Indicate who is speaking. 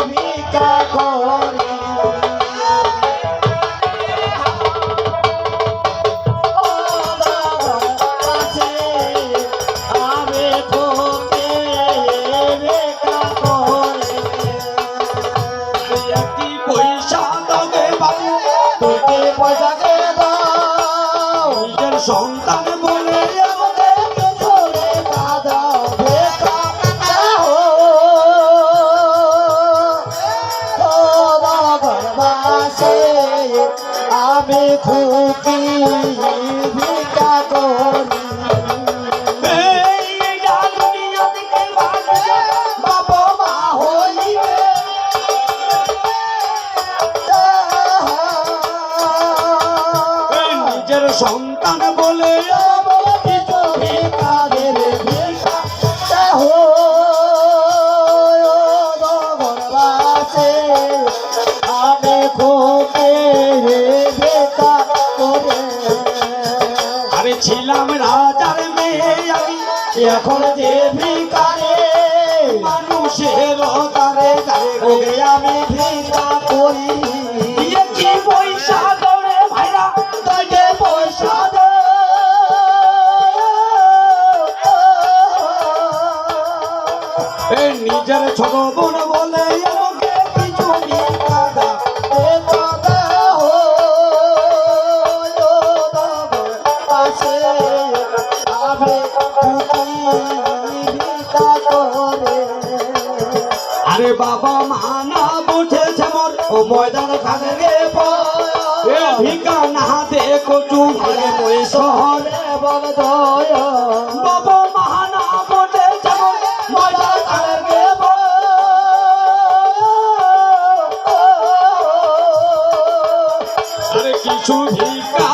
Speaker 1: ভিক্ষা করি
Speaker 2: সন্তান বলে
Speaker 1: আমি খুকি ভিক্ষা করি বাবা মা হইবে
Speaker 2: নিজের সন্তান বলে
Speaker 1: আমি খুকে ভিক্ষা করে
Speaker 2: আরে ছিলাম রাজার মেয়ে আমি
Speaker 1: এখন যে ভিখারে
Speaker 2: মানুষের তারে তারে
Speaker 1: আমি ভিক্ষা করি
Speaker 2: কি পয়সা দরে ভাইরা
Speaker 1: তাকে পয়সা দে
Speaker 2: নিজের ছোট বোন বলে আমাকে কিছু ভিক্ষা দাও আরে বাবা মানা বসেছে মন ও ময়দান খানে রে ভিক্ষা না দে কচু ভাগে মই শহরে বাবা মানা বসেছে মন ময়দান খানে রে আরে কিছু ভিক্ষা